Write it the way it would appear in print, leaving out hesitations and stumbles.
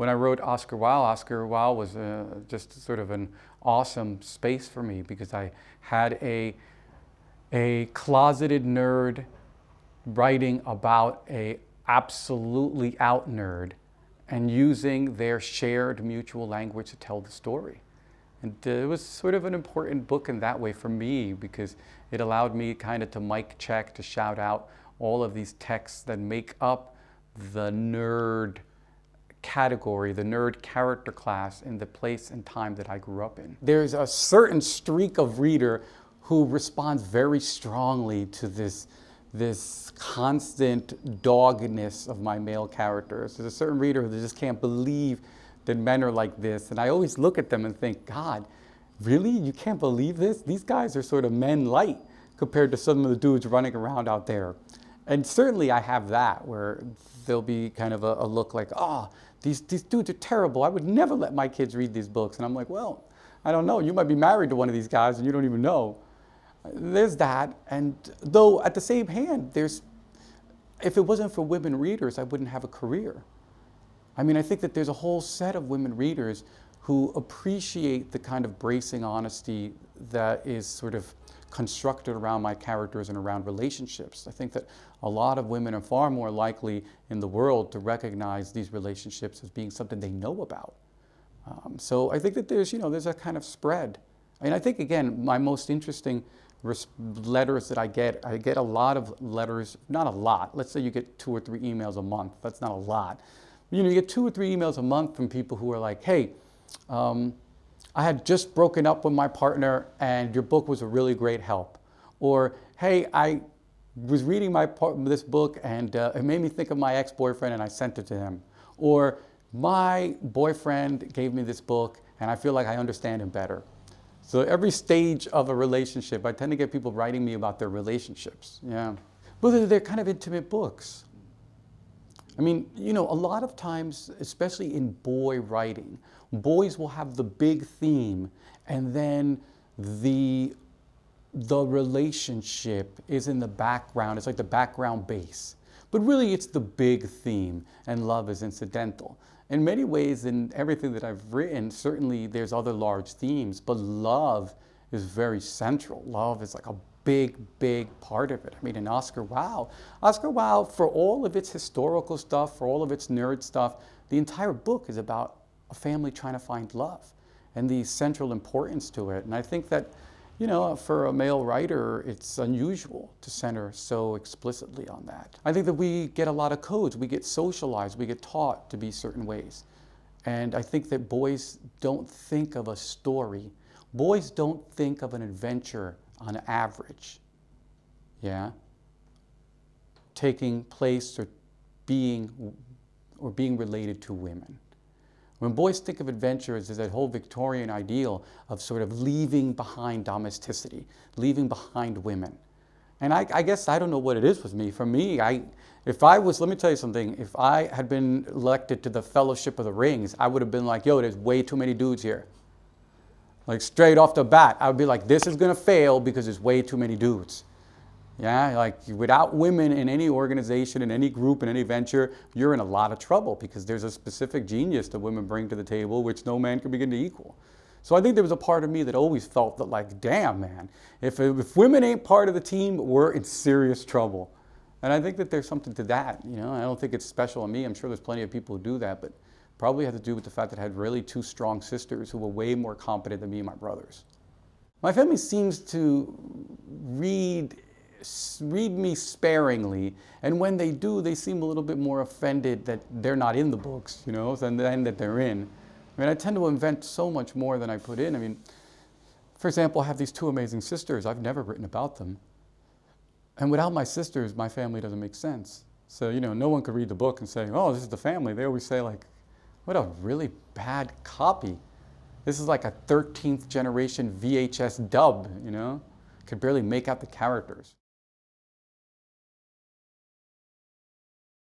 when I wrote Oscar Wilde was just sort of an awesome space for me because I had a closeted nerd writing about a absolutely out nerd and using their shared mutual language to tell the story. And it was sort of an important book in that way for me because it allowed me kind of to mic check, to shout out all of these texts that make up the nerd category, the nerd character class in the place and time that I grew up in. There's a certain streak of reader who responds very strongly to this constant doggedness of my male characters. There's a certain reader who just can't believe that men are like this. And I always look at them and think, God, really? You can't believe this? These guys are sort of men light compared to some of the dudes running around out there. And certainly I have that where there'll be kind of a look like, oh, these dudes are terrible. I would never let my kids read these books. And I'm like, well, I don't know. You might be married to one of these guys and you don't even know. There's that. And though at the same hand, if it wasn't for women readers, I wouldn't have a career. I mean, I think that there's a whole set of women readers who appreciate the kind of bracing honesty that is sort of constructed around my characters and around relationships. I think that a lot of women are far more likely in the world to recognize these relationships as being something they know about. So I think that there's a kind of spread. And I think, again, my most interesting letters that I get a lot of letters, not a lot. Let's say you get 2 or 3 emails a month. That's not a lot. You get 2 or 3 emails a month from people who are like, hey, I had just broken up with my partner and your book was a really great help. Or, hey, I was reading this book and it made me think of my ex-boyfriend and I sent it to him. Or, my boyfriend gave me this book and I feel like I understand him better. So every stage of a relationship, I tend to get people writing me about their relationships. Yeah. But they're kind of intimate books. I mean, a lot of times, especially in boy writing, boys will have the big theme and then the relationship is in the background. It's like the background bass. But really it's the big theme and love is incidental. In many ways, in everything that I've written, certainly there's other large themes, but love is very central. Love is like a big, big part of it. I mean, in Oscar Wilde, for all of its historical stuff, for all of its nerd stuff, the entire book is about a family trying to find love and the central importance to it. And I think that, for a male writer, it's unusual to center so explicitly on that. I think that we get a lot of codes. We get socialized. We get taught to be certain ways. And I think that boys don't think of a story. Boys don't think of an adventure on average, taking place or being related to women. When boys think of adventures, there's that whole Victorian ideal of sort of leaving behind domesticity, leaving behind women. And I guess I don't know what it is with me. For me, let me tell you something, if I had been elected to the Fellowship of the Rings, I would have been like, yo, there's way too many dudes here. Like straight off the bat, I would be like, this is gonna fail because there's way too many dudes. Yeah, like without women in any organization, in any group, in any venture, you're in a lot of trouble because there's a specific genius that women bring to the table which no man can begin to equal. So I think there was a part of me that always felt that like, damn man, if women ain't part of the team, we're in serious trouble. And I think that there's something to that, I don't think it's special on me. I'm sure there's plenty of people who do that, but probably had to do with the fact that I had really 2 strong sisters who were way more competent than me and my brothers. My family seems to read me sparingly, and when they do, they seem a little bit more offended that they're not in the books, than that they're in. I mean, I tend to invent so much more than I put in. I mean, for example, I have these 2 amazing sisters. I've never written about them. And without my sisters, my family doesn't make sense. So, no one could read the book and say, oh, this is the family. They always say like, what a really bad copy. This is like a 13th generation VHS dub, Could barely make out the characters.